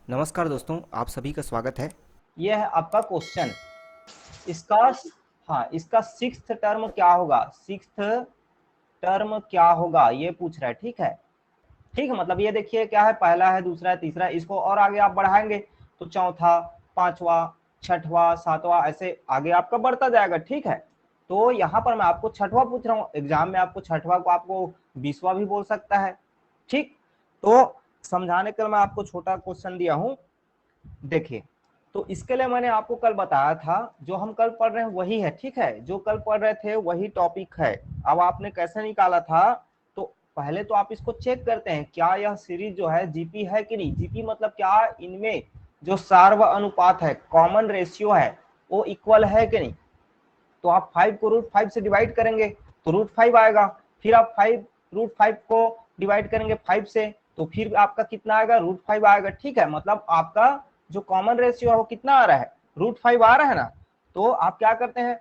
नमस्कार दोस्तों, आप सभी का स्वागत है। ये है आपका क्वेश्चन। इसका हाँ, इसका सिक्स्थ टर्म क्या होगा, सिक्स्थ टर्म क्या होगा ये पूछ रहा है। ठीक है, ठीक है, मतलब ये देखिए क्या है, पहला है, दूसरा है, तीसरा है, इसको और आगे आप बढ़ाएंगे तो चौथा, पांचवा, छठवा, सातवां, ऐसे आगे आपका बढ़ता जाएगा। ठीक है, तो यहाँ पर मैं आपको छठवा पूछ रहा हूँ। एग्जाम में आपको छठवा को आपको 20वां भी बोल सकता है। ठीक, तो समझाने के लिए मैं आपको छोटा क्वेश्चन दिया हूँ। देखिए, तो इसके लिए मैंने आपको कल बताया था, जो हम कल पढ़ रहे हैं वही है। ठीक है, जो कल पढ़ रहे थे वही टॉपिक है। अब आपने कैसे निकाला था, तो पहले तो आप इसको चेक करते हैं क्या यह सीरीज जो है जीपी है कि नहीं। जीपी मतलब क्या, इनमें जो सार्व अनुपात है, कॉमन रेशियो है, वो इक्वल है कि नहीं। तो आप 5 को √5 से डिवाइड करेंगे तो √5 आएगा। फिर आप 5 √5 को डिवाइड करेंगे 5 से, तो फिर आपका कितना आएगा, √5 आएगा। ठीक है, मतलब आपका जो कॉमन रेशियो है वो कितना आ रहा है, √5 आ रहा है ना। तो आप क्या करते हैं,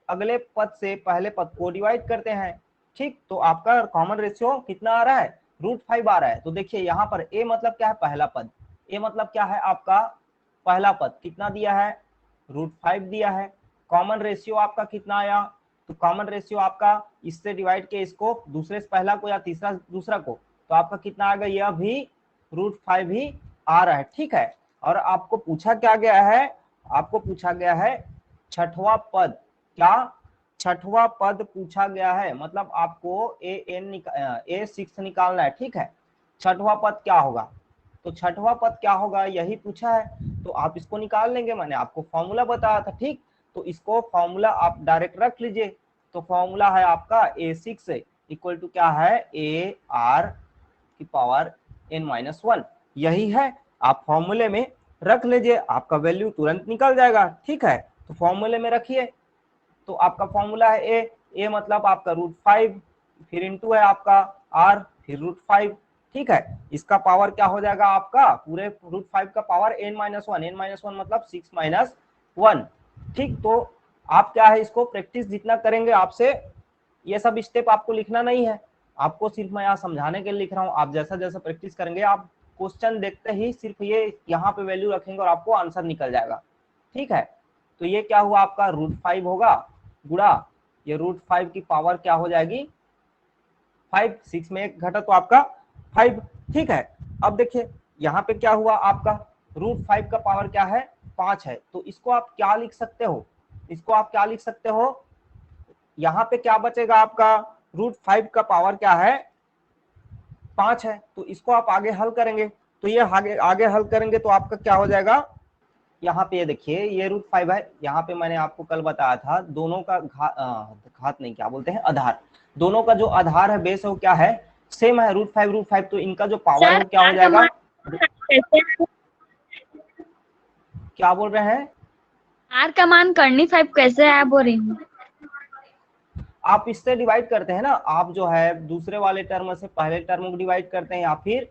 अगले पद से पहले पद को डिवाइड करते हैं। ठीक, तो आपका कॉमन रेशियो कितना आ रहा है, √5 आ रहा है। तो देखिए यहाँ पर ए मतलब क्या है, पहला पद। ए मतलब क्या है आपका पहला पद, कितना दिया है, √5 दिया है। कॉमन रेशियो आपका कितना आया, तो कॉमन रेशियो आपका इससे डिवाइड के इसको, दूसरे से पहला को या तीसरा दूसरा को, तो आपका कितना आ गया, यह भी √5 ही आ रहा है। ठीक है, और आपको पूछा क्या गया है, आपको पूछा गया है छठवां पद। क्या, छठवां पद पूछा गया है, मतलब आपको A6 निकालना है। ठीक है, छठवां पद क्या होगा, तो छठवां पद क्या होगा यही पूछा है, तो आप इसको निकाल लेंगे। मैंने आपको फॉर्मूला बताया था। ठीक, तो इसको फॉर्मूला आप डायरेक्ट रख लीजिए। तो फॉर्मूला है आपका A6 इक्वल टू क्या है, AR⁻n-1, यही है। आप फॉर्मूले में रख लीजिए, आपका वैल्यू तुरंत निकल जाएगा। ठीक है, तो फॉर्मूले में रखिए। तो आपका फॉर्मूला है ए मतलब आपका √5, फिर इंटू है आपका आर, फिर √5। ठीक है, इसका पावर क्या हो जाएगा आपका, पूरे √5 का पावर n-1, n-1 मतलब 6-1। ठीक, तो आप क्या है, इसको प्रैक्टिस जितना करेंगे आपसे, ये सब स्टेप आपको लिखना नहीं है, आपको सिर्फ मैं यहाँ समझाने के लिए लिख रहा हूँ। आप जैसा जैसा प्रैक्टिस करेंगे, आप क्वेश्चन देखते ही सिर्फ ये यहाँ पे वैल्यू रखेंगे और आपको आंसर निकल जाएगा। ठीक है, तो ये क्या हुआ आपका, √5 होगा गुड़ा, ये √5 की पावर क्या हो जाएगी 5, 6 में एक घटा तो आपका 5। ठीक है, अब देखिए यहाँ पे क्या हुआ आपका, √5 का पावर क्या है, 5 है। तो इसको आप क्या लिख सकते हो, इसको आप क्या लिख सकते हो, यहाँ पे क्या बचेगा आपका, √5 का पावर क्या है, 5 है। तो इसको आप आगे हल करेंगे, तो ये आगे आगे हल करेंगे तो आपका क्या हो जाएगा, यहाँ पे ये देखिए ये √5 है। यहाँ पे मैंने आपको कल बताया था, दोनों का घात नहीं, क्या बोलते हैं, आधार। दोनों का जो आधार है, बेस है, वो क्या है, सेम है, √5 तो इनका जो पावर है सर वो क्या हो आर जाएगा। कमांड कैसे, क्या बोल रहे हैं, आर कमांड करनी 5 कैसे है बोल रही हूँ। आप इससे डिवाइड करते हैं ना, आप जो है दूसरे वाले टर्म से पहले टर्म को डिवाइड करते हैं, या फिर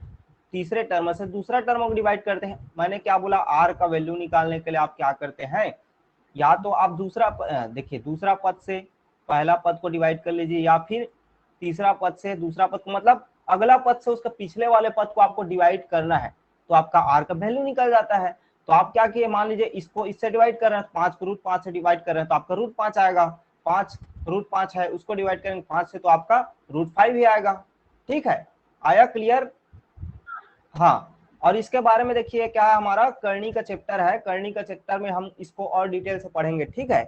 तीसरे टर्म से दूसरा टर्म को डिवाइड करते हैं। मैंने क्या बोला, आर का वैल्यू निकालने के लिए आप क्या करते हैं, या तो आप दूसरा देखिए दूसरा पद से पहला पद को डिवाइड कर लीजिए, या फिर तीसरा पद से दूसरा पद को, मतलब अगला पद से उसका पिछले वाले पद को आपको डिवाइड करना है, तो आपका आर का वैल्यू निकल जाता है। तो आप क्या किए, मान लीजिए इसको इससे डिवाइड कर रहे हैं, 5 को √5 से डिवाइड कर रहे हैं, तो आपका √5 आएगा। 5 √5 है, उसको डिवाइड करेंगे 5 से, तो आपका √5 ही आएगा। ठीक है, आया क्लियर। हाँ, और इसके बारे में देखिए क्या है, हमारा करनी का चैप्टर है, करनी का चैप्टर में हम इसको और डिटेल से पढ़ेंगे। ठीक है,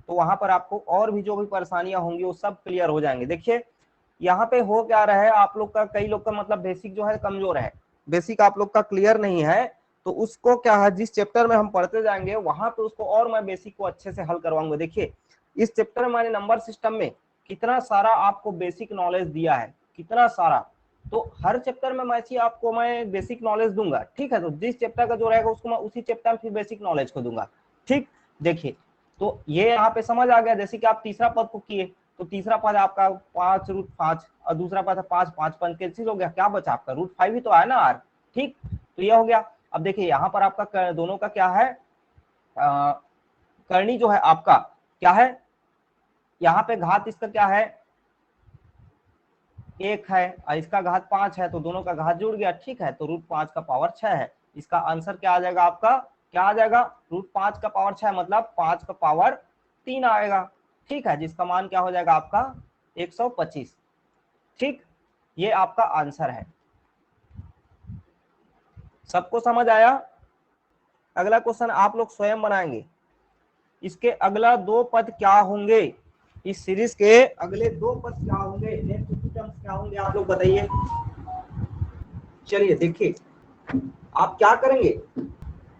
तो वहां पर आपको और भी जो भी परेशानियां होंगी वो सब क्लियर हो जाएंगे। देखिए यहाँ पे हो क्या रहा है, आप लोग का, कई लोग का मतलब बेसिक जो है कमजोर है, बेसिक आप लोग का क्लियर नहीं है, तो उसको क्या है, जिस चैप्टर में हम पढ़ते जाएंगे वहां पे उसको और मैं बेसिक को अच्छे से हल करवाऊंगा। देखिए इस चैप्टर में मैंने नंबर सिस्टम में कितना सारा आपको बेसिक नॉलेज दिया है, कितना सारा, तो हर चैप्टर में आपको मैं बेसिक नॉलेज दूंगा। ठीक है, तो जिस चैप्टर का जो रहेगा उसको मैं उसी चैप्टर में फिर बेसिक नॉलेज को दूंगा। ठीक, देखिए तो ये यहाँ पे समझ आ गया। जैसे कि आप तीसरा पद को किए, तो तीसरा पद आपका 5 √5 और दूसरा पद है 5, 5 5 कैंसिल हो गया, क्या बचा आपका √5 ही तो आया ना आर। ठीक, तो ये हो गया। अब देखिए यहाँ पर आपका दोनों का क्या है, करनी जो है आपका क्या है, यहाँ पे घात इसका क्या है, 1 है और इसका घात 5 है, तो दोनों का घात जुड़ गया। ठीक है, तो √5 का पावर 6 है, इसका आंसर क्या आ जाएगा आपका, क्या आ जाएगा, √5 का पावर 6 मतलब 5 का पावर 3 आएगा। ठीक है, जिसका मान क्या हो जाएगा आपका 125। ठीक, ये आपका आंसर है। सबको समझ आया? अगला क्वेश्चन आप लोग स्वयं बनाएंगे। इसके अगला 2 पद क्या होंगे, इस सीरीज के अगले 2 पद क्या होंगे, नेक्स्ट 2 टर्म्स क्या होंगे, आप लोग बताइए। चलिए देखिए, आप क्या करेंगे,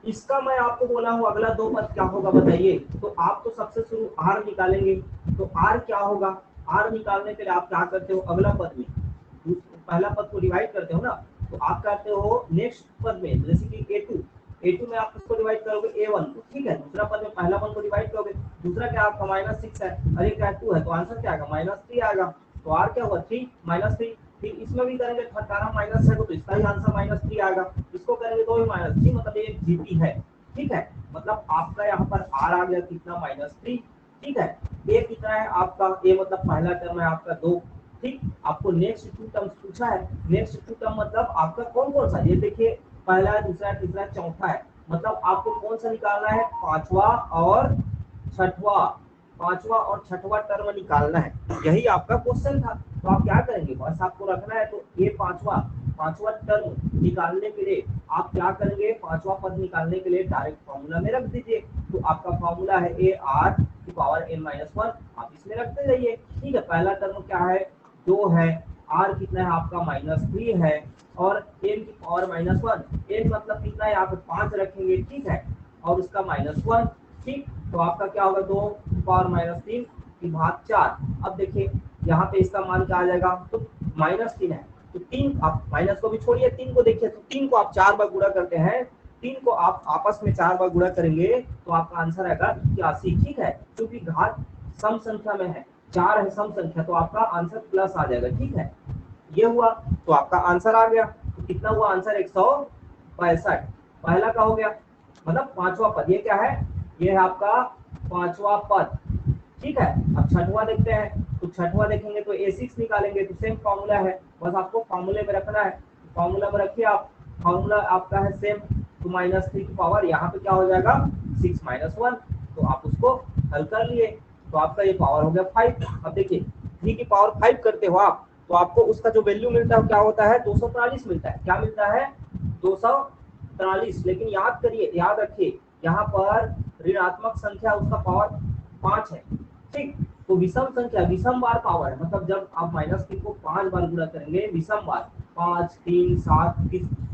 इसका मैं आपको बोला हूं अगला 2 पद क्या होगा बताइए। तो आप तो सबसे शुरू आर निकालेंगे, तो आर क्या होगा, आर निकालने के लिए आप क्या करते हो, अगला पद में पहला पद को डिवाइड करते हो ना, तो आप करते हो नेक्स्ट पद में, जैसे कि a2 में आप किसको डिवाइड करोगे, a1 को। ठीक है, दूसरा पद में पहला पद को डिवाइड करोगे, दूसरा क्या आपका -6 है, अरे क्या 2 है, तो आंसर क्या आएगा -3 आएगा। तो आर क्या हुआ 3 -3, फिर इसमें भी करेंगे, 18 माइनस है तो इसका ही आंसर -3 आएगा, इसको करेंगे तो भी -3, मतलब ये जीपी है। ठीक है, मतलब आपका यहाँ पर आर आ गया कितना, -3। ठीक है, ए कितना है आपका, ए मतलब पहला टर्म है आपका 2। ठीक, आपको नेक्स्ट 2 टर्म्स पूछा है, नेक्स्ट 2 टर्म मतलब आपका कौन कौन सा, ये देखिए पहला, दूसरा, तीसरा, चौथा है, मतलब आपको कौन सा निकालना है, पांचवा और छठवा टर्म निकालना है। यही आपका क्वेश्चन था। तो आप क्या करेंगे, बस आपको रखना है, तो ये पांचवा टर्म निकालने के लिए आप क्या करेंगे, पांचवा पद निकालने के लिए डायरेक्ट फॉर्मूला में रख दीजिए। तो आपका फॉर्मूला है ar⁻n-1, आप इसमें रखते जाइए। ठीक है, पहला टर्म क्या है, 2 है, r कितना है आपका -3 है, और n की पावर -1, n मतलब कितना है यहाँ पे 5 रखेंगे। ठीक है, और उसका -1। ठीक, तो आपका क्या होगा, 2 की पावर -3 की घात 4। अब देखिए यहाँ पे इसका मान क्या आ जाएगा, तो -3 है, तो 3 आप माइनस को भी छोड़िए, 3 को देखिए, तो 3 को आप 4 बार गुणा करते हैं, 3 को आप आपस में 4 बार गुणा करेंगे तो आपका आंसर आएगा 81। ठीक है, क्योंककि घात सम संख्या में है, 4 है सम संख्या, तो आपका आंसर प्लस आ जाएगा। ठीक है, ये हुआ, तो आपका आंसर आ गया। तो कितना हुआ आंसर, 165। पहला का हो गया, मतलब पांचवा पद, ये क्या है, ये है आपका पांचवा पद। ठीक है, अब छठवा देखते हैं, तो छठवा देखेंगे तो a6 निकालेंगे, तो सेम फॉर्मूला है, बस आपको फॉर्मूले में रखना है। फॉर्मूला में रखिए आप, फॉर्मूला आपका है सेम, तो -3 की पावर यहाँ पे क्या हो जाएगा 6 - 1, तो आप उसको हल कर लिए, तो आपका ये पावर हो गया 5। अब देखिए 3 की पावर 5 करते हो आप, तो आपको उसका जो वैल्यू मिलता है क्या होता है, 243 मिलता है। क्या मिलता है, 243। लेकिन याद करिए, याद रखिए, यहाँ पर ऋणात्मक संख्या उसका पावर 5 है। ठीक, तो विषम संख्या विषम बार पावर है, मतलब जब आप -3 को 5 बार गुणा करेंगे, विषम बार 5, 3, 7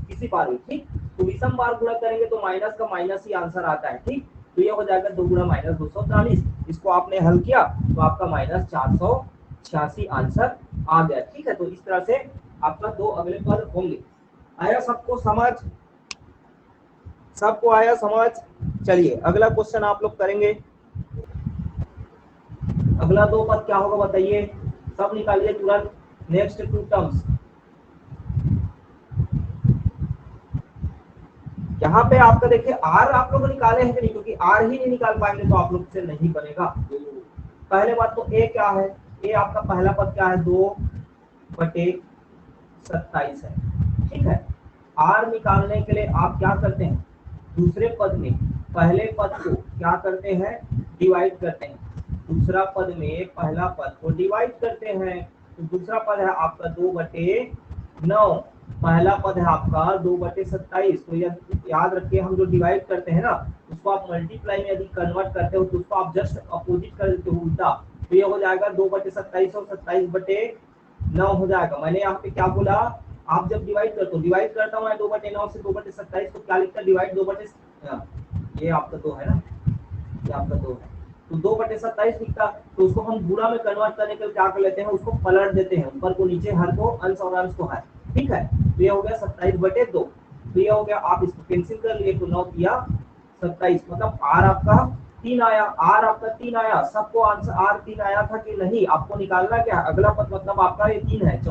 किसी बार भी। ठीक, तो विषम बार गुणा करेंगे तो माइनस का माइनस ही आंसर आता है। ठीक, तो ये हो जाएगा 2 गुणा -243। इसको आपने हल किया तो आपका -486 आंसर आ गया। ठीक है, तो इस तरह से आपका 2 अगले पद होंगे। आया सबको समझ, सबको आया समझ? चलिए अगला क्वेश्चन आप लोग करेंगे। अगला 2 पद क्या होगा बताइए, सब निकालिए तुरंत। नेक्स्ट 2 टर्म्स, यहाँ पे आपका देखिए आर आप लोग निकाले हैं कि नहीं, क्योंकि आर ही नहीं निकाल पाएंगे तो आप लोग से नहीं बनेगा। पहले बात तो ए क्या है, ए आपका पहला पद क्या है, 2/27 है। ठीक है, आर निकालने के लिए आप क्या करते हैं, दूसरे पद में पहले पद को क्या करते हैं, डिवाइड करते हैं, दूसरा पद में पहला पद को डिवाइड करते हैं। तो दूसरा पद है आपका 2/9, पहला पद है आपका 2/27। तो याद रखिए, हम जो डिवाइड करते हैं ना, उसको आप मल्टीप्लाई में यदि कन्वर्ट करते हो तो उसको आप जस्ट अपोजिट कर देते हो, उल्टा। तो ये हो जाएगा 2/27 और 27/9 हो जाएगा। मैंने यहाँ पे क्या बोला, आप जब डिवाइड करते हो, डिवाइड करता हूँ मैं 2/9 से 2/27 को, क्या लिखता है, डिवाइड 2 ये आपका 2 है ना, ये आपका 2 है, तो 2/27 लिखता। तो उसको हम गुणा में कन्वर्ट करने के लिए क्या कर लेते हैं, उसको पलट देते हैं, ऊपर को नीचे, हर को अंश और अंश को हर। ठीक है, तो ये हो गया 27/2। तो ये हो गया, आप इसको कैंसिल कर लिए तो 9 किया 27, मतलब आर आपका 3 आया, आर आपका 3 आया। सबको आंसर आर 3 आया था कि नहीं, आपको निकालना क्या, अगला पद मतलब आपका ये 3 है,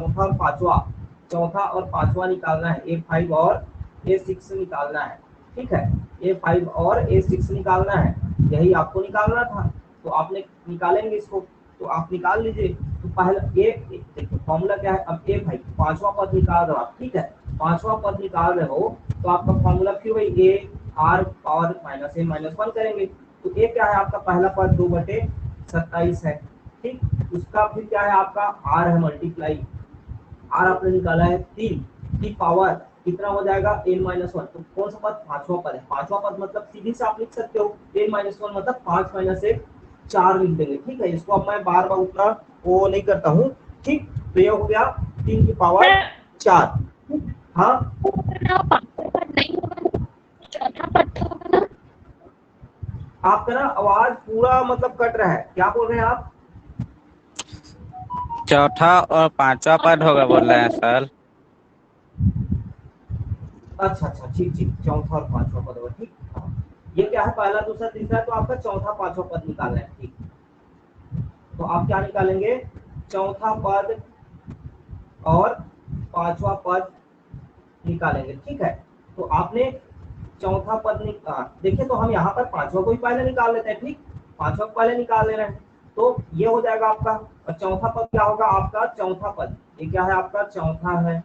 चौथा और पांचवा निकालना है, A5 और A6 निकालना है। ठीक है, A5 और A6 निकालना है, यही आपको निकालना था। तो आपने निकालेंगे इसको, तो आप निकाल लीजिए। तो पहला ये देखो फॉर्मूला क्या है, अब A5 पांचवा पद निकाल दो आप। ठीक है, पांचवा पद निकाल रहे हो तो आपका फॉर्मूला क्यों भाई A R power minus A minus 1 करेंगे। तो ए क्या है आपका पहला पद 2/27 है, ठीक। उसका फिर क्या है आपका आर है मल्टीप्लाई, आर आपने निकाला है 3 की पावर कितना हो जाएगा n-1। तो कौन सा पद पांचवा पद है, पांचवा पद मतलब सीधी से आप लिख सकते हो n-1 मतलब 5 - 1 4 लिख देंगे, ठीक है। इसको अब मैं बार बार उतना वो नहीं करता हूँ, ठीक। तो ये हो गया 3 की पावर 4। हाँ पांचवा पद नहीं होगा, चौथा पद तो होगा ना। आपका ना आवाज पूरा मतलब कट रहा है, क्या बोल रहे हैं आप? चौथा और पांचवा पद होगा बोल रहे हैं सर। अच्छा अच्छा ठीक ठीक, चौथा और पांचवा पद होगा, ठीक। ये क्या है पहला दूसरा तीसरा, तो आपका चौथा पांचवा पद निकालना है, ठीक। तो आप क्या निकालेंगे, चौथा पद और पांचवा पद निकालेंगे, ठीक है। तो आपने चौथा पद देखिए, तो हम यहाँ पर पांचवा को ही पहले निकाल लेते हैं, ठीक। पांचवा को पहले निकाल ले रहे हैं, तो ये हो जाएगा आपका। और चौथा पद क्या होगा आपका, चौथा पद ये क्या है आपका चौथा है,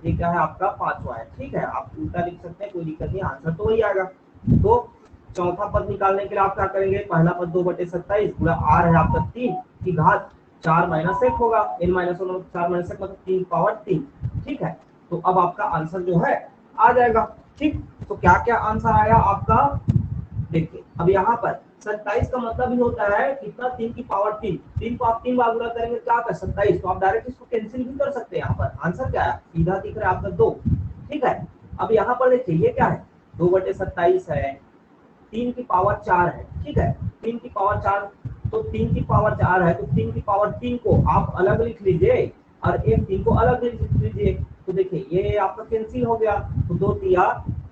ये क्या है आपका पांचवा है, ठीक है। आप उल्टा लिख सकते हैं, कोई दिक्कत नहीं, आंसर तो वही आएगा। तो चौथा पद निकालने के लिए आप क्या करेंगे, पहला पद 2/27 पूरा आर है आपका 3 की घात 4 - 1 होगा, n-1 4 - 1 मतलब 3 पावर 3, ठीक है। तो अब आपका आंसर जो है आ जाएगा, ठीक। तो क्या क्या आंसर आया आपका, देखिए अब यहाँ पर 27 का मतलब ही होता है कितना 3 की पावर 3, 3 को आप 3 बार गुणा करेंगे क्या आता है 27। तो आप डायरेक्ट इसको कैंसिल भी कर सकते हैं, यहाँ पर आंसर क्या है सीधा दिख रहा है आपका 2, ठीक है। अब यहाँ पर देखिए ये क्या है 2/27 है, 3 की पावर 4 है, ठीक है। 3 की पावर 4, तो 3 की पावर 4 है, तो 3 की पावर 3 को आप अलग लिख लीजिए और एक 3 को अलग लिख लीजिए। तो देखिए ये आपका कैंसिल हो गया, तो 2 तिया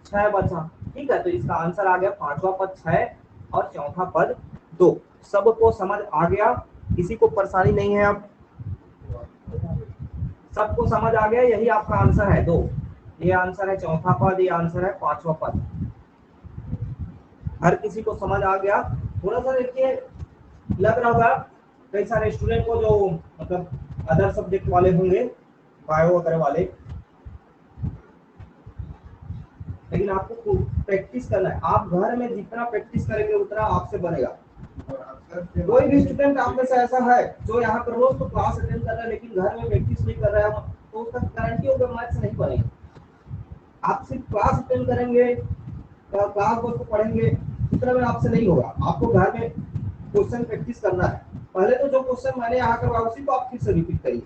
6 बचा, ठीक है। तो इसका आंसर आ गया पांचवा पद 6 और चौथा पद 2। सबको समझ आ गया, किसी को परेशानी नहीं है, अब सबको समझ आ गया, यही आपका आंसर है 2। ये आंसर है चौथा पद, ये आंसर है पांचवा पद। हर किसी को समझ आ गया। थोड़ा सा देखिए लग रहा होगा कई सारे स्टूडेंट को जो मतलब अदर सब्जेक्ट वाले होंगे, बायो वगैरह वाले, लेकिन आपको प्रैक्टिस करना है। आप घर में जितना प्रैक्टिस करेंगे उतना आपसे बनेगा। कोई भी स्टूडेंट आप में से ऐसा है जो यहाँ पर रोज तो क्लास अटेंड कर रहा है लेकिन घर में प्रैक्टिस नहीं कर रहा है, तो उसका गारंटी होगा मैथ्स नहीं बनेगा। आप सिर्फ क्लास अटेंड करेंगे, क्लास को पढ़ेंगे, उतना में आपसे नहीं होगा। आपको घर में क्वेश्चन प्रैक्टिस करना है। पहले तो जो क्वेश्चन मैंने यहाँ करवाया उसी को आप फिर से रिपीट करिए,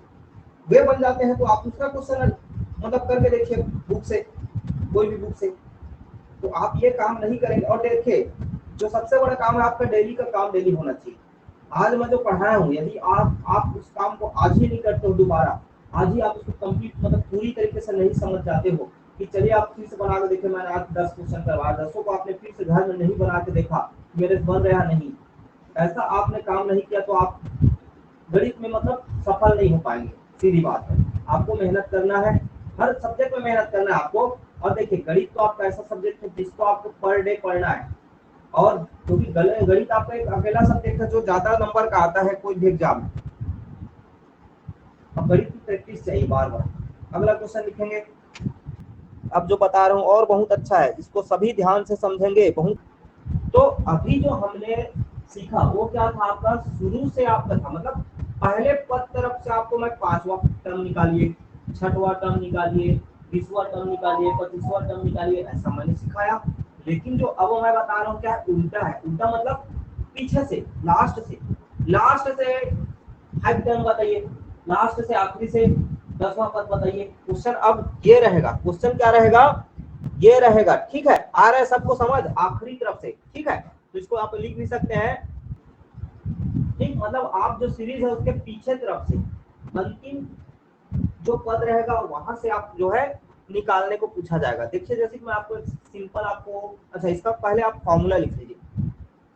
वे बन जाते हैं। तो आप दूसरा क्वेश्चन मतलब करके देखिए बुक से, कोई भी बुक से। तो आप ये काम नहीं करेंगे। और देखिए जो सबसे बड़ा काम है आपका डेली का काम डेली होना चाहिए। आज मैं जो पढ़ाया हूँ, यदि आप उस काम को आज ही नहीं करते हो, दोबारा आज ही आप उसको कंप्लीट मतलब पूरी तरीके से नहीं समझ जाते हो कि चलिए आप फिर से बना के देखिए, मैंने आज 10 क्वेश्चन करवाया, 10 को आपने फिर से घर में नहीं बना के देखा मेरे बन रहा नहीं, ऐसा आपने काम नहीं किया तो आप गणित में मतलब सफल नहीं हो पाएंगे। सीधी बात है, आपको मेहनत करना है, हर सब्जेक्ट में मेहनत करना है आपको। और देखिए गणित तो आपका ऐसा सब्जेक्ट है जिसको आपको पर डे पढ़ना है, और क्योंकि गणित आपका एक अकेला सब्जेक्ट है जो ज्यादा नंबर का आता है कोई भी एग्जाम में। अब गणित की प्रैक्टिस चाहिए बार बार। अगला क्वेश्चन लिखेंगे। अब जो बता रहा हूँ और बहुत अच्छा है, इसको सभी ध्यान से समझेंगे बहुत। तो अभी जो हमने सीखा वो क्या था आपका, शुरू से आपका था मतलब पहले पद तरफ से आपको मैं 5वां टर्म निकालिए, 6वां टर्म निकालिए, 20वां टर्म निकालिए, 25वां टर्म निकालिए, ऐसा मैंने सिखाया। लेकिन जो अब मैं बता रहा हूँ क्या उल्टा है। उल्टा मतलब पीछे से लास्ट से 5 टर्म बताइए, लास्ट से आखिरी से 10वां पद बताइए। क्वेश्चन अब ये रहेगा, क्वेश्चन क्या रहेगा, ये रहेगा, ठीक है। आ रहा है सबको समझ आखिरी तरफ से, ठीक है। तो इसको आप लिख भी सकते हैं, ठीक। मतलब आप जो सीरीज है उसके पीछे तरफ से अंतिम जो पद रहेगा वहां से आप जो है निकालने को पूछा जाएगा। देखिए जैसे कि मैं आपको सिंपल आपको, अच्छा इसका पहले आप फॉर्मूला लिख लीजिए।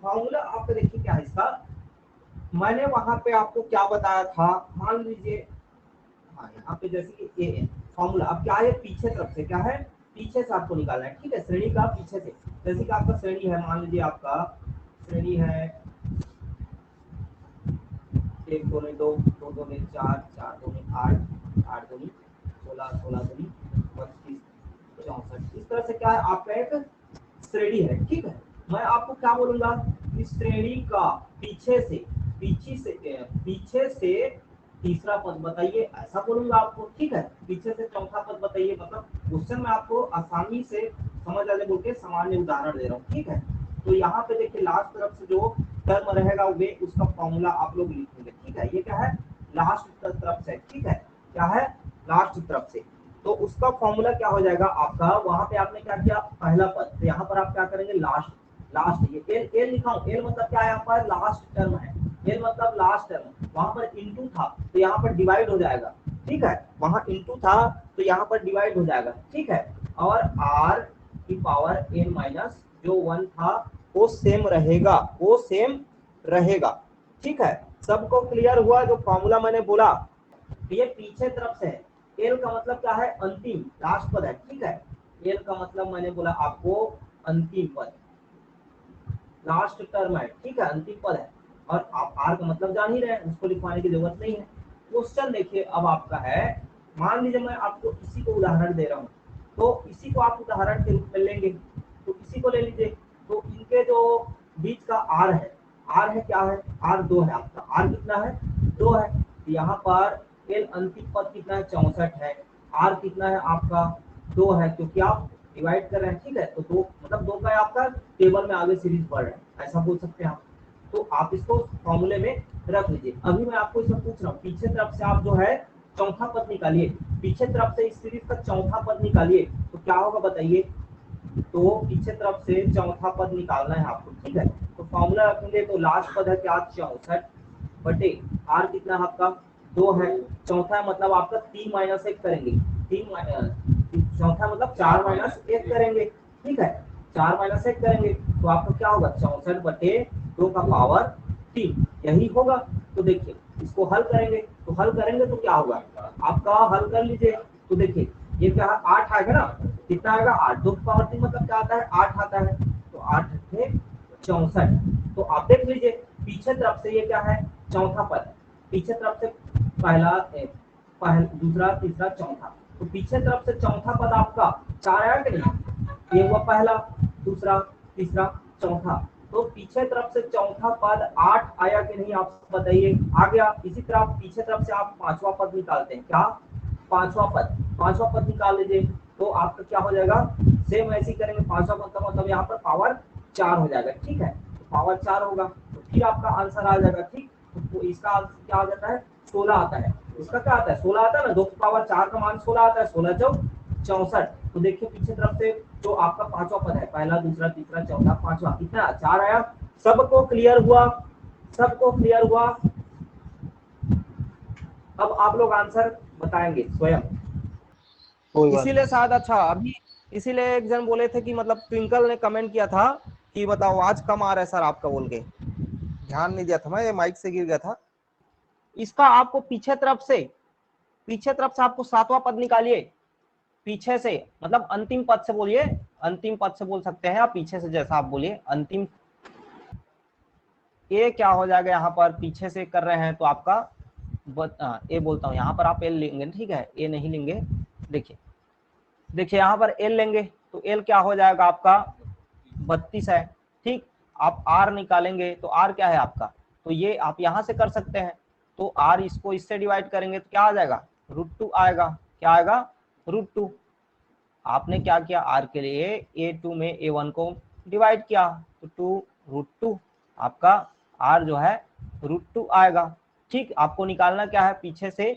फॉर्मूला आपको देखिए क्या है इसका, मैंने वहां पे आपको क्या बताया था, मान लीजिए हाँ यहाँ पे जैसे कि ए फॉर्मूला अब क्या है पीछे तरफ से, क्या है पीछे से आपको निकालना है, ठीक है। श्रेणी का पीछे से, जैसे कि आपका श्रेणी है, मान लीजिए आपका श्रेणी है 1 2 2 2 2 4 4 2 8 8 2 16 16 2 25, 64। इस तरह से क्या है आपका एक श्रेणी है, ठीक है। मैं आपको क्या बोलूंगा, इस श्रेणी का पीछे से तीसरा पद बताइए, ऐसा बोलूंगा आपको, ठीक है। पीछे से चौथा पद बताइए, मतलब क्वेश्चन में आपको आसानी से समझ आने बोल के सामान्य उदाहरण दे रहा हूँ, ठीक है। तो यहाँ पे देखिए लास्ट तरफ से जो टर्म रहेगा वे उसका फॉर्मूला आप लोग लिखेंगे, ठीक है। ये क्या है, लास्ट तरफ से, ठीक है, क्या है, लास्ट तरफ से। तो उसका फॉर्मूला क्या हो जाएगा आपका, वहां पे आपने क्या किया, पहला पद, तो यहाँ पर आप क्या करेंगे, लास्ट ये एल लिखा हूं, एल मतलब क्या है, यहाँ पर लास्ट टर्म है, एल मतलब लास्ट टर्म। वहां पर इनटू था तो यहाँ पर डिवाइड हो जाएगा, ठीक है। वहां इनटू था तो यहाँ पर डिवाइड हो जाएगा, ठीक है। और आर की पावर एन माइनस जो 1 था वो सेम रहेगा, वो सेम रहेगा, ठीक है। सबको क्लियर हुआ जो फॉर्मूला मैंने बोला। ये पीछे तरफ से है, एल का मतलब क्या है, अंतिम, लास्ट पद है, ठीक है। एल का मतलब मैंने बोला आपको अंतिम पद, लास्ट टर्म है, ठीक है, अंतिम पद है। और आप आर का मतलब जान ही रहे हैं, उसको लिखवाने की जरूरत नहीं है। क्वेश्चन देखिए अब आपका है, मान लीजिए मैं आपको इसी को उदाहरण दे रहा हूँ, तो इसी को आप उदाहरण के रूप में लेंगे, तो इसी को ले लीजिए। तो इनके जो बीच का आर है क्या है, आर 2 है आपका, आर कितना है, 2 है। तो यहाँ पर एल अंतिम पद कितना है, 64 है। आर कितना है आपका, 2 है, क्योंकि आप डिवाइड कर रहे हैं, ठीक है। तो 2 मतलब 2 का आपका टेबल में आगे सीरीज बढ़ रहा है, ऐसा बोल सकते हैं आप। तो आप इसको फॉर्मूले में रख लीजिए। अभी मैं आपको इसमें पूछ रहा हूँ, पीछे तरफ से आप जो है चौथा पद निकालिए, पीछे तरफ से इस सीरीज का चौथा पद निकालिए, तो क्या होगा बताइए। तो पीछे तरफ से चौथा पद निकालना है आपको, ठीक है। तो फॉर्मूला रखेंगे, तो लास्ट पद है क्या, 64 बटे आर कितना है आपका, 2 है। चौथा मतलब आपका 3 माइनस 1 करेंगे, चौथा मतलब 4 माइनस 1 करेंगे, ठीक है। 4 माइनस 1 करेंगे तो आपको क्या होगा, 64 बटे 2 का पावर 3, यही होगा। तो देखिए इसको हल करेंगे, तो क्या होगा आपका, हल कर लीजिए। तो देखिए ये क्या है, 8 आएगा ना, कितना आएगा, 8, 2 की पावर 3 मतलब क्या आता है, 8 आता है। तो 8 × 64। तो आप देख लीजिए पीछे तरफ से ये क्या है, चौथा पद, पीछे तरफ से पहला दूसरा तीसरा चौथा, तो पीछे तरफ से चौथा पद आपका 4 आया कि नहीं, ये हुआ पहला, दूसरा तीसरा चौथा। तो पीछे तरफ से चौथा पद 8 आया कि नहीं, आप बताइए, आ गया। इसी तरह पीछे तरफ से आप पांचवा पद निकालते हैं, क्या, पांचवा पद निकाल लीजिए, तो आपका क्या हो जाएगा, सेम ऐसे ही करेंगे। पांचवा पद का मतलब यहाँ पर पावर 4 हो जाएगा, ठीक है। तो पावर 4 होगा तो फिर आपका आंसर आ जाएगा, ठीक। तो इसका आंसर क्या आ जाता है, 16 आता है। इसका क्या आता है, 16 आता है ना, 2 की पावर 4 का मान 16 आता है, 16 चौक 64। तो देखिए पीछे तरफ से जो आपका पांचवा पद है, पहला दूसरा तीसरा चौथा पांचवा, कितना 4 आया। सबको क्लियर हुआ, सबको क्लियर हुआ। अब आप लोग आंसर बताएंगे स्वयं। इसीलिए शायद, अच्छा अभी इसीलिए एक जन बोले थे कि मतलब ट्विंकल ने कमेंट किया था कि बताओ आज कम आ रहा है सर आपका, बोल के ध्यान नहीं दिया था मैं, ये माइक से गिर गया था। इसका आपको पीछे तरफ से आपको सातवां पद निकालिए, पीछे से मतलब अंतिम पद से बोलिए, अंतिम पद से बोल सकते हैं आप, पीछे से जैसा आप बोलिए अंतिम। ये क्या हो जाएगा, यहाँ पर पीछे से कर रहे हैं तो आपका ए बोलता हूँ, यहाँ पर आप एल लेंगे, ठीक है, ए नहीं लेंगे। देखिए यहाँ पर एल लेंगे तो एल क्या हो जाएगा आपका 32 है, ठीक। आप आर निकालेंगे तो आर क्या है आपका, तो ये आप यहाँ से कर सकते हैं। तो आर इसको इससे डिवाइड करेंगे तो क्या आ जाएगा, √2 आएगा, क्या आएगा, √2। आपने क्या किया, आर के लिए a2 में a1 को डिवाइड किया, तो 2 √2 आपका आर जो है √2 आएगा, ठीक। आपको निकालना क्या है, पीछे से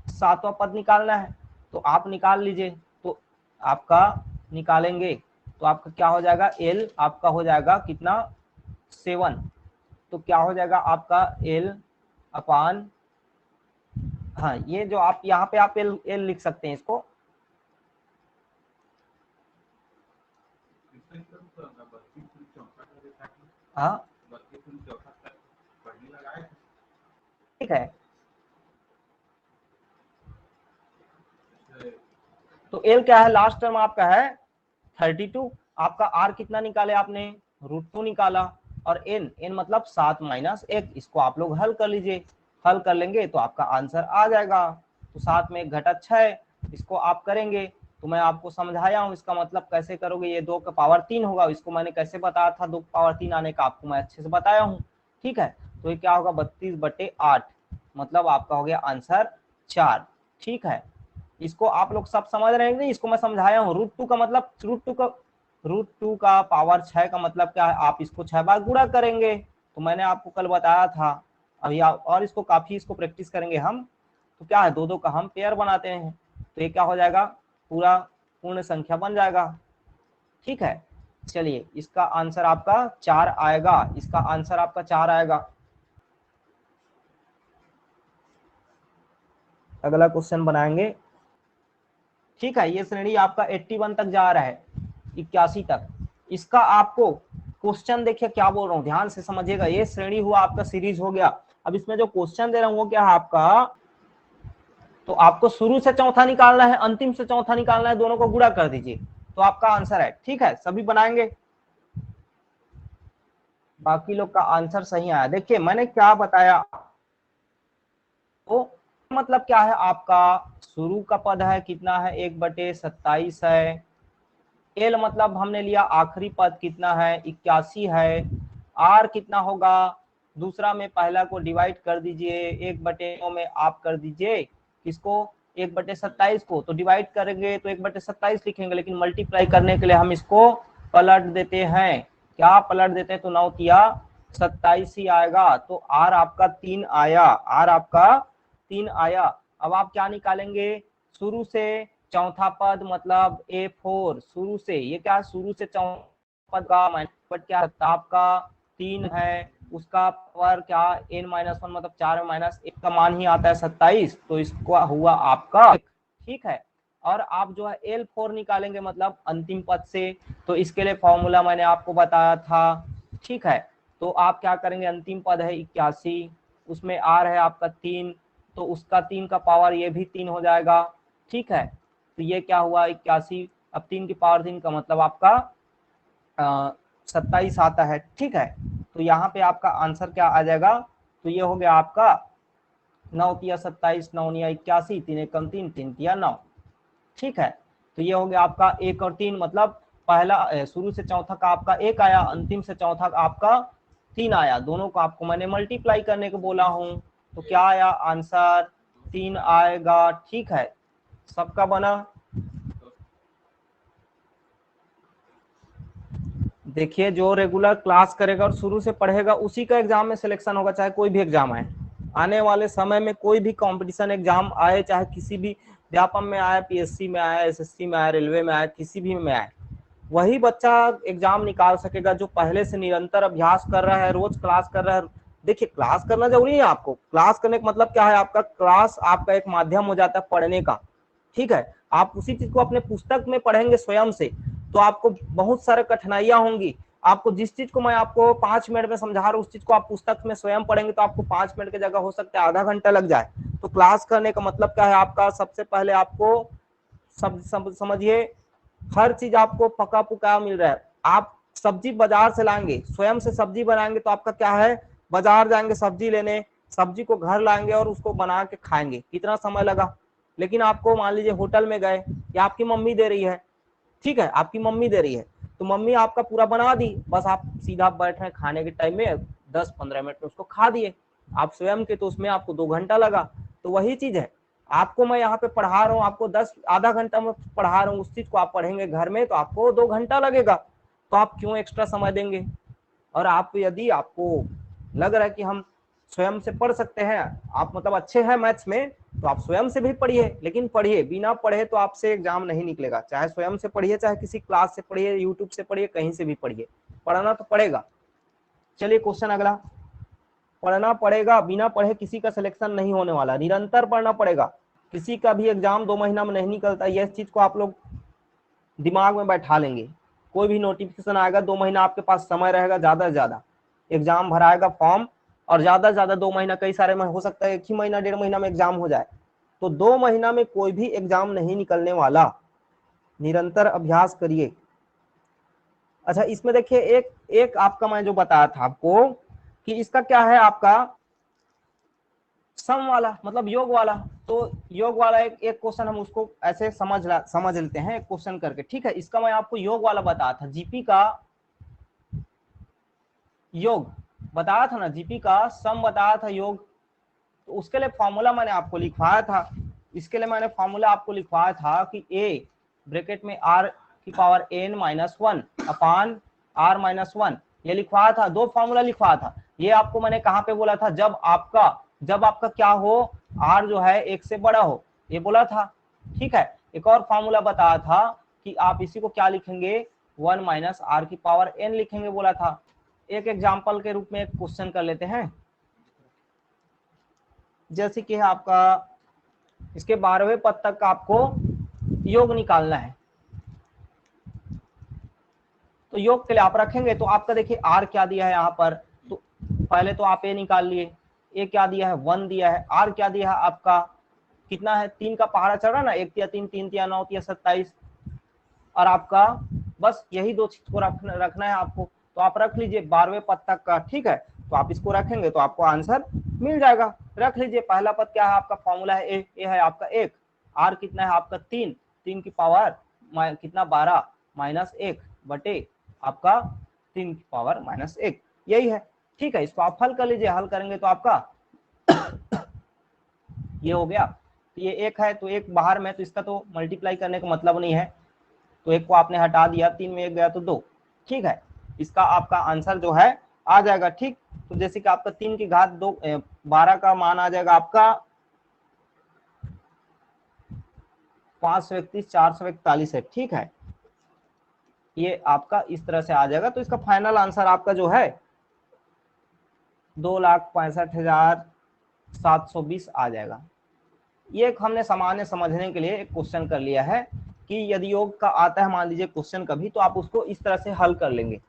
सातवां पद निकालना है, तो आप निकाल लीजिए। तो आपका निकालेंगे तो आपका क्या हो जाएगा, एल आपका हो जाएगा कितना, 7। तो क्या हो जाएगा आपका एल अपान, हाँ ये जो आप यहाँ पे आप एल लिख सकते हैं इसको, हाँ ठीक है। तो एल क्या है, लास्ट टर्म आपका है 32। आपका आर कितना निकाले आपने, √2 निकाला। और एन मतलब 7 माइनस 1, इसको आप लोग हल कर लीजिए, हल कर लेंगे तो आपका आंसर आ जाएगा। तो 7 में 1 घटा 6, इसको आप करेंगे तो मैं आपको समझाया हूँ इसका मतलब कैसे करोगे। ये 2 का पावर 3 होगा, इसको मैंने कैसे बताया था 2 का पावर 3 आने का, आपको मैं अच्छे से बताया हूँ। ठीक है, तो ये क्या होगा 32/8, मतलब आपका हो गया आंसर 4। ठीक है, इसको आप लोग सब समझ रहे हैं, इसको मैं समझाया हूँ। √2 का मतलब √2 का पावर 6 का मतलब क्या है, आप इसको 6 बार गुणा करेंगे। तो मैंने आपको कल बताया था, अभी आप और इसको काफी इसको प्रैक्टिस करेंगे हम, तो क्या है 2-2 का हम पेयर बनाते हैं, तो ये क्या हो जाएगा पूरा पूर्ण संख्या बन जाएगा। ठीक है, चलिए इसका आंसर आपका 4 आएगा, इसका आंसर आपका 4 आएगा। अगला क्वेश्चन बनाएंगे। ठीक है, ये श्रेणी आपका 81 तक जा रहा है, 81 तक। इसका आपको क्वेश्चन देखिए क्या बोल रहा हूँ, ध्यान से समझिएगा। ये श्रेणी हुआ आपका सीरीज हो गया। अब इसमें जो क्वेश्चन दे रहा हूँ वो क्या है आपका, तो आपको शुरू से चौथा निकालना है, अंतिम से चौथा निकालना है, दोनों को गुणा कर दीजिए तो आपका आंसर है। ठीक है, सभी बनाएंगे, बाकी लोग का आंसर सही आया। देखिए मैंने क्या बताया, तो मतलब क्या है आपका शुरू का पद है कितना है 1/27 है। एल मतलब हमने लिया आखिरी पद कितना है 81 है। आर कितना होगा, दूसरा में पहला को डिवाइड कर दीजिए, 1/9 में आप कर दीजिए किसको 1/27 को, तो डिवाइड करेंगे तो 1/27 लिखेंगे, लेकिन मल्टीप्लाई करने के लिए हम इसको पलट देते हैं। क्या पलट देते हैं, तो 9 तिया 27 ही आएगा। तो आर आपका 3 आया, आर आपका 3 आया। अब आप क्या निकालेंगे, शुरू से चौथा पद मतलब A4, शुरू से ये क्या शुरू से चौथा पद का माइनस क्या आपका 3 है, उसका पावर क्या n-1 मतलब 4 में -1 का मान ही आता है 27, तो इसको हुआ आपका। ठीक है, और आप जो है L4 निकालेंगे मतलब अंतिम पद से, तो इसके लिए फॉर्मूला मैंने आपको बताया था। ठीक है, तो आप क्या करेंगे, अंतिम पद है 81, उसमें R है आपका 3, तो उसका 3 का पावर ये भी 3 हो जाएगा। ठीक है, तो ये क्या हुआ 81, अब 3 की पावर 3 का मतलब आपका 27 आता है। ठीक है, तो यहाँ पे आपका आंसर क्या आ जाएगा, तो ये हो गया आपका 9 तिया 27, 9 निया 81, 3 एकम 3, 3 तिया 9। ठीक है, तो ये हो गया आपका 1 और 3 मतलब पहला शुरू से चौथा का आपका 1 आया, अंतिम से चौथा का आपका 3 आया, दोनों को आपको मैंने मल्टीप्लाई करने को बोला हूँ, तो क्या आया आंसर 3 आएगा। ठीक है, सबका बना। देखिए जो रेगुलर क्लास करेगा और शुरू से पढ़ेगा उसी का एग्जाम में सिलेक्शन होगा, चाहे कोई भी एग्जाम आए। आने वाले समय में कोई भी कंपटीशन एग्जाम आए, चाहे किसी भी व्यापम में आए, पीएससी में आए, एसएससी में आए, रेलवे में आए, किसी भी में आए, वही बच्चा एग्जाम निकाल सकेगा जो पहले से निरंतर अभ्यास कर रहा है, रोज क्लास कर रहा है। देखिए क्लास करना जरूरी है, आपको क्लास करने का मतलब क्या है, आपका क्लास आपका एक माध्यम हो जाता है पढ़ने का। ठीक है, आप उसी चीज को अपने पुस्तक में पढ़ेंगे स्वयं से, तो आपको बहुत सारे कठिनाइयां होंगी। आपको जिस चीज को मैं आपको 5 मिनट में समझा रहा हूँ, उस चीज को आप पुस्तक में स्वयं पढ़ेंगे तो आपको 5 मिनट की जगह हो सकता है आधा घंटा लग जाए। तो क्लास करने का मतलब क्या है आपका, सबसे पहले आपको सब समझिए, हर चीज आपको पका पुका मिल रहा है। आप सब्जी बाजार से लाएंगे, स्वयं से सब्जी बनाएंगे तो आपका क्या है, बाजार जाएंगे सब्जी लेने, सब्जी को घर लाएंगे और उसको बना के खाएंगे, कितना समय लगा। लेकिन आपको मान लीजिए होटल में गए, या आपकी मम्मी दे रही है, ठीक है आपकी मम्मी दे रही है, तो मम्मी आपका पूरा बना दी, बस आप सीधा बैठ रहे खाने के टाइम में 10-15 मिनट में उसको खा दिए। आप स्वयं के तो उसमें आपको 2 घंटा लगा। तो वही चीज है, आपको मैं यहाँ पे पढ़ा रहा हूँ, आपको आधा घंटा में पढ़ा रहा हूँ, उस चीज को आप पढ़ेंगे घर में तो आपको 2 घंटा लगेगा, तो आप क्यों एक्स्ट्रा समय देंगे। और आप यदि आपको लग रहा है कि हम स्वयं से पढ़ सकते हैं, आप मतलब अच्छे हैं मैथ्स में, तो आप स्वयं से भी पढ़िए, लेकिन पढ़िए, बिना पढ़े तो आपसे एग्जाम नहीं निकलेगा। चाहे स्वयं से पढ़िए, चाहे किसी क्लास से पढ़िए, यूट्यूब से पढ़िए, कहीं से भी पढ़िए, पढ़ना तो पड़ेगा। चलिए क्वेश्चन अगला, पढ़ना पड़ेगा, बिना पढ़े किसी का सिलेक्शन नहीं होने वाला, निरंतर पढ़ना पड़ेगा। किसी का भी एग्जाम 2 महीना में नहीं निकलता, यह चीज को आप लोग दिमाग में बैठा लेंगे। कोई भी नोटिफिकेशन आएगा 2 महीना आपके पास समय रहेगा, ज्यादा से ज्यादा एग्जाम भराएगा फॉर्म, और ज्यादा से ज्यादा 2 महीना, कई सारे में हो सकता है 1 ही महीना 1.5 महीना में एग्जाम हो जाए, तो 2 महीना में कोई भी एग्जाम नहीं निकलने वाला। निरंतर अभ्यास करिए। अच्छा इसमें देखिए एक आपका मैं जो बताया था आपको कि इसका क्या है आपका सम वाला मतलब योग वाला। तो योग वाला एक क्वेश्चन हम उसको ऐसे समझ लेते हैं क्वेश्चन करके, ठीक है। इसका मैं आपको योग वाला बताया था, जीपी का योग बताया था ना, जीपी का सम बताया था योग। तो उसके लिए फॉर्मूला मैंने आपको लिखवाया था, इसके लिए मैंने फॉर्मूला आपको लिखवाया था कि a ब्रैकेट में r की पावर n माइनस 1 अपान r माइनस 1, ये लिखवाया था। दो फॉर्मूला लिखवाया था। ये आपको मैंने कहां पे बोला था, जब आपका क्या हो, r जो है 1 से बड़ा हो, ये बोला था, ठीक है। एक और फॉर्मूला बताया था कि आप इसी को क्या लिखेंगे, 1 माइनस r की पावर n लिखेंगे बोला था। एक एग्जाम्पल के रूप में एक क्वेश्चन कर लेते हैं, जैसे कि है आपका इसके 12वें पद तक का आपको योग निकालना है। तो योग के लिए आप रखेंगे तो आपका देखिए r क्या दिया है यहाँ पर, तो पहले तो आप a निकाल लिए, a क्या दिया है 1 दिया है, r क्या दिया है आपका कितना है, 3 का पहाड़ा चढ़ रहा ना, 1 तिया 3, 3 तिया 9 तिया 27, और आपका बस यही दो चीज को रखना है आपको। तो आप रख लीजिए 12वें पद तक का, ठीक है। तो आप इसको रखेंगे तो आपको आंसर मिल जाएगा। रख लीजिए पहला पद क्या है आपका, फॉर्मूला है ए है आपका 1, आर कितना है आपका 3, 3 की पावर कितना 12 माइनस 1 बटे आपका 3 की पावर माइनस 1, यही है, ठीक है। इसको आप हल कर लीजिए, हल करेंगे तो आपका ये हो गया। तो ये 1 है तो 1 बाहर में, तो इसका तो मल्टीप्लाई करने का मतलब नहीं है, तो 1 को आपने हटा दिया, 3 में 1 गया तो 2, ठीक है। इसका आपका आंसर जो है आ जाएगा, ठीक। तो जैसे कि आपका 3 की घात 2 12 का मान आ जाएगा आपका 531 441 है, ठीक है। ये आपका इस तरह से आ जाएगा। तो इसका फाइनल आंसर आपका जो है 2,65,720 आ जाएगा। ये हमने सामान्य समझने के लिए एक क्वेश्चन कर लिया है कि यदि योग का आता है मान लीजिए क्वेश्चन कभी, तो आप उसको इस तरह से हल कर लेंगे,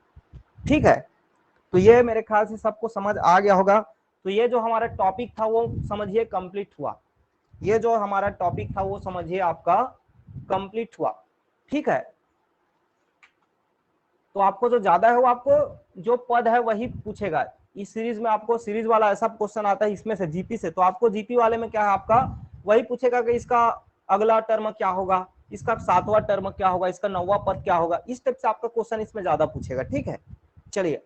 ठीक है। तो ये मेरे ख्याल से सबको समझ आ गया होगा। तो ये जो हमारा टॉपिक था वो समझिए कंप्लीट हुआ, ये जो हमारा टॉपिक था वो समझिए आपका कंप्लीट हुआ, ठीक है। तो आपको जो ज्यादा है वो आपको जो पद है वही पूछेगा। इस सीरीज में आपको सीरीज वाला ऐसा क्वेश्चन आता है इसमें से जीपी से, तो आपको जीपी वाले में क्या है आपका वही पूछेगा कि इसका अगला टर्म क्या होगा, इसका 7वां टर्म क्या होगा, इसका 9वां पद क्या होगा, इस टाइप से आपका क्वेश्चन इसमें ज्यादा पूछेगा, ठीक है। चलिए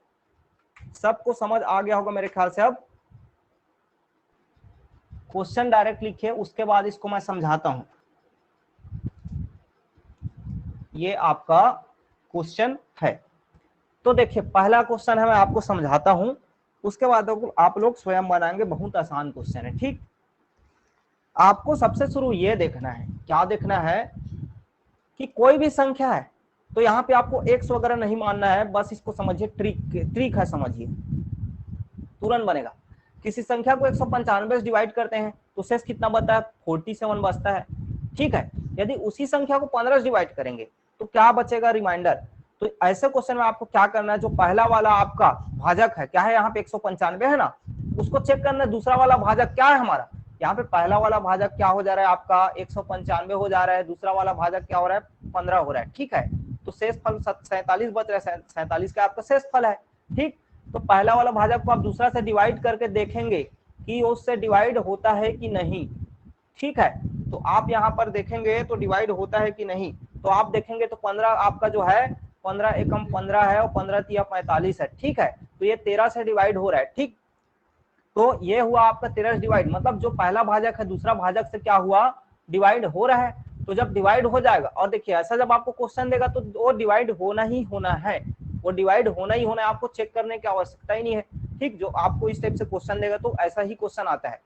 सबको समझ आ गया होगा मेरे ख्याल से। अब क्वेश्चन डायरेक्ट लिखिए, उसके बाद इसको मैं समझाता हूं। ये आपका क्वेश्चन है। तो देखिए पहला क्वेश्चन है, मैं आपको समझाता हूं, उसके बाद आप लोग स्वयं बनाएंगे। बहुत आसान क्वेश्चन है, ठीक। आपको सबसे शुरू ये देखना है, क्या देखना है कि कोई भी संख्या है तो यहाँ पे आपको एक्स वगैरह नहीं मानना है, बस इसको समझिए, ट्रिक है, समझिए तुरंत बनेगा। किसी संख्या को 195 से डिवाइड करते हैं तो शेष कितना बचता है, 47 बचता है, ठीक है। यदि उसी संख्या को 15 से डिवाइड करेंगे तो क्या बचेगा, रिमाइंडर। तो ऐसे क्वेश्चन में आपको क्या करना है, जो पहला वाला आपका भाजक है क्या है, यहाँ पे 195 है ना, उसको चेक करना है दूसरा वाला भाजक क्या है हमारा। यहाँ पे पहला वाला भाजक क्या हो जा रहा है आपका 195 हो जा रहा है, दूसरा वाला भाजक क्या हो रहा है 15 हो रहा है, ठीक है। तो शेष फल 47 बच रहा है, 47 का आपका शेष फल है, ठीक। तो पहला वाला भाजक को आप दूसरा से डिवाइड करके देखेंगे कि उससे डिवाइड होता है कि नहीं, ठीक है। तो आप यहाँ पर देखेंगे तो डिवाइड होता है कि नहीं, तो आप देखेंगे तो 15 आपका जो है 15 एकम 15 है और 15 तिया 45 है, ठीक है। तो ये 13 से डिवाइड हो रहा है, ठीक। तो ये हुआ आपका 13 से डिवाइड, मतलब जो पहला भाजक है दूसरा भाजक से क्या हुआ, डिवाइड हो रहा है। तो जब डिवाइड हो जाएगा, और देखिए ऐसा जब आपको क्वेश्चन देगा तो वो डिवाइड होना ही होना है, वो डिवाइड होना ही होना है, आपको चेक करने की आवश्यकता ही नहीं है, ठीक। जो आपको इस टाइप से क्वेश्चन देगा तो ऐसा ही क्वेश्चन आता है।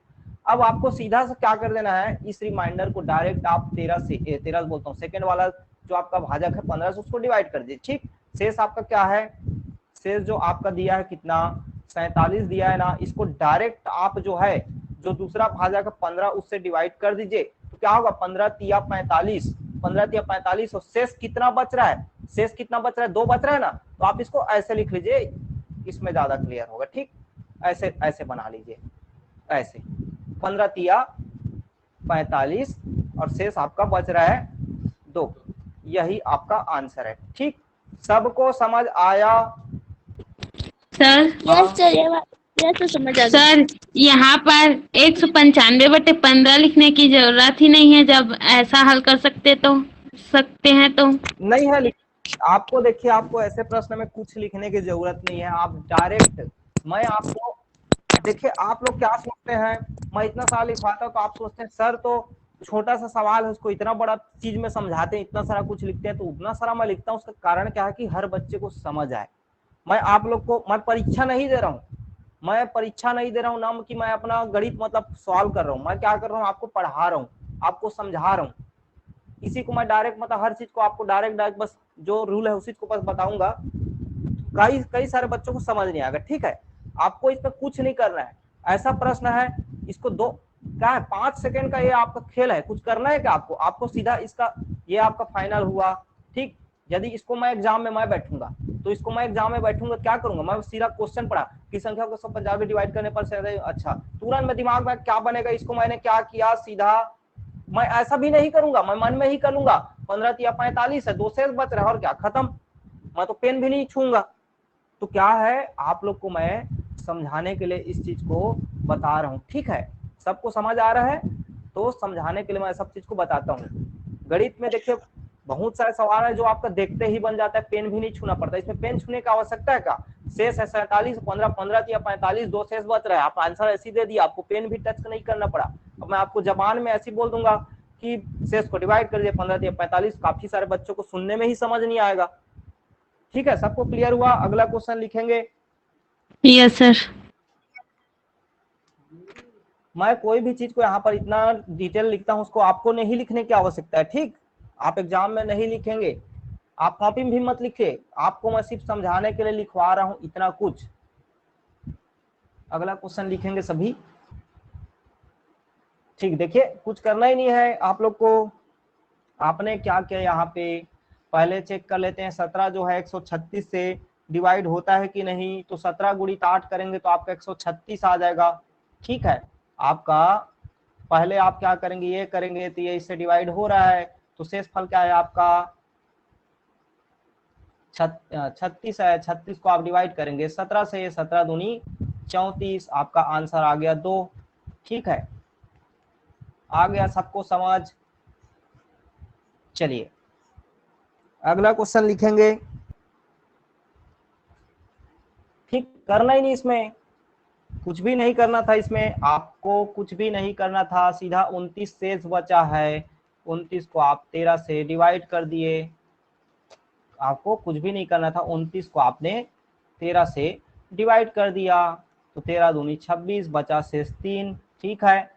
अब आपको सीधा से क्या कर देना है, इस रिमाइंडर को डायरेक्ट आप 13 बोलता हूँ, सेकंड वाला जो आपका भाजक है 15 से उसको डिवाइड कर दीजिए, ठीक। शेष आपका क्या है, शेष जो आपका दिया है कितना 47 दिया है ना, इसको डायरेक्ट आप जो है जो दूसरा भाजक है 15 उससे डिवाइड कर दीजिए, तो क्या होगा 15 तिया 45, 15 तिया 45 और शेष कितना बच रहा है, शेष कितना बच रहा है 2 बच रहा है ना। तो आप इसको ऐसे लिख लीजिए, इसमें ज्यादा क्लियर होगा, ठीक। ऐसे ऐसे बना लीजिए, ऐसे 15 तिया 45 और शेष आपका बच रहा है 2, यही आपका आंसर है, ठीक। सबको समझ आया? सर हाँ। सर यहाँ पर 195/15 लिखने की जरूरत ही नहीं है, जब ऐसा हल कर सकते हैं तो। नहीं है आपको देखिए, आपको ऐसे प्रश्न में कुछ लिखने की जरूरत नहीं है। आप डायरेक्ट, मैं आपको देखिए, आप लोग क्या सोचते हैं, मैं इतना सारा लिखवाता हूँ तो आप सोचते हैं सर तो छोटा सा सवाल है उसको इतना बड़ा चीज में समझाते हैं, इतना सारा कुछ लिखते हैं। तो उतना सारा मैं लिखता हूँ, उसका कारण क्या है कि हर बच्चे को समझ आए। मैं आप लोग को, मैं परीक्षा नहीं दे रहा हूँ, मैं परीक्षा नहीं दे रहा हूँ ना कि मैं अपना गणित मतलब सॉल्व कर रहा हूँ। मैं क्या कर रहा हूँ, आपको पढ़ा रहा हूँ, आपको समझा रहा हूँ। इसी को मैं डायरेक्ट मतलब हर चीज को आपको डायरेक्ट बस जो रूल है उसी को बस बताऊंगा। कई सारे बच्चों को समझ नहीं आएगा, ठीक है। आपको इसमें कुछ नहीं करना है। ऐसा प्रश्न है, इसको दो क्या है, 5 सेकंड का ये आपका खेल है। कुछ करना है क्या आपको सीधा इसका, ये आपका फाइनल हुआ, ठीक। यदि इसको मैं एग्जाम में मैं बैठूंगा तो इसको मैं एग्जाम में बैठूंगा, क्या करूंगा, मैं सीधा क्वेश्चन पढ़ा कि संख्या को 150 में डिवाइड करने पर अच्छा, तुरंत में दिमाग में क्या बनेगा, इसको मैंने क्या किया, सीधा मैं ऐसा भी नहीं करूंगा, मैं मन में ही कर लूंगा 15 या 45 है, 2 शेष बच रहा है और क्या, खत्म। मैं तो पेन भी नहीं छूंगा। तो क्या है, आप लोग को मैं समझाने के लिए इस चीज को बता रहा हूँ, ठीक है। सबको समझ आ रहा है तो समझाने के लिए मैं सब चीज को बताता हूँ। गणित में देखिए बहुत सारे सवाल है जो आपका देखते ही बन जाता है, पेन भी नहीं छूना पड़ता। इसमें पेन छूने की आवश्यकता है क्या, शेष है 47, 15 या 45, 2 शेष बच रहा है, आप आंसर ऐसी दे दिया, आपको पेन भी टच नहीं करना पड़ा। अब मैं आपको जबान में ऐसी बोल दूंगा कि शेष को डिवाइड कर दिया 15 या 45, काफी सारे बच्चों को सुनने में ही समझ नहीं आएगा, ठीक है। सबको क्लियर हुआ? अगला क्वेश्चन लिखेंगे। Yes sir. मैं कोई भी चीज को यहाँ पर इतना डिटेल लिखता हूँ, उसको आपको नहीं लिखने की आवश्यकता है, ठीक। आप एग्जाम में नहीं लिखेंगे, आप कॉपी में भी मत लिखिए, आपको मैं सिर्फ समझाने के लिए लिखवा रहा हूँ इतना कुछ। अगला क्वेश्चन लिखेंगे सभी, ठीक। देखिए कुछ करना ही नहीं है आप लोग को। आपने क्या किया यहाँ पे, पहले चेक कर लेते हैं 17 जो है 136 से डिवाइड होता है कि नहीं। तो 17 गुणित 8 करेंगे तो आपका 136 आ जाएगा, ठीक है। आपका पहले आप क्या करेंगे, ये करेंगे तो ये इससे डिवाइड हो रहा है, तो शेष फल क्या है आपका 36 है। 36 को आप डिवाइड करेंगे 17 से, 17 दूनी 34, आपका आंसर आ गया 2, ठीक है। आ गया सबको समझ? चलिए अगला क्वेश्चन लिखेंगे, ठीक। करना ही नहीं, इसमें कुछ भी नहीं करना था, इसमें आपको कुछ भी नहीं करना था, सीधा 29 शेष बचा है, 29 को आप 13 से डिवाइड कर दिए। आपको कुछ भी नहीं करना था, 29 को आपने 13 से डिवाइड कर दिया, तो 13 दूनी 26, बचा शेष 3, ठीक है।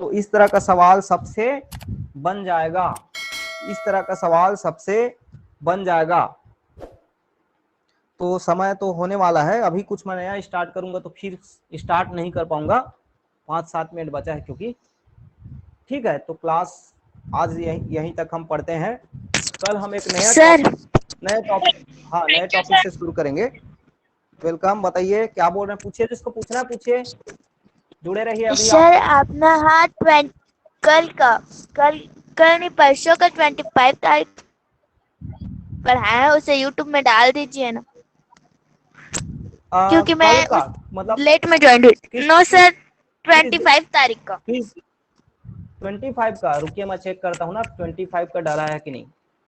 तो इस तरह का सवाल सबसे बन जाएगा, इस तरह का सवाल सबसे बन जाएगा। तो समय तो होने वाला है, अभी कुछ मैं नया स्टार्ट करूंगा तो फिर स्टार्ट नहीं कर पाऊंगा, 5-7 मिनट बचा है क्योंकि, ठीक है। तो क्लास आज यहीं तक हम पढ़ते हैं। कल हम एक नए टॉपिक हाँ नए टॉपिक से शुरू करेंगे। वेलकम, बताइए क्या बोल रहे हैं, पूछिए, जिसको पूछना है पूछिए, जुड़े रहिए। अभी सर अपना हाथ कल नहीं परसों का 25 तारीख पढ़ाया है, उसे यूट्यूब में डाल दीजिए ना, क्योंकि मैं मतलब लेट में ज्वाइन हुई। नो सर 25 तारीख का। 25 का, रुकिए मैं चेक करता हूँ ना 25 का डाला है कि नहीं।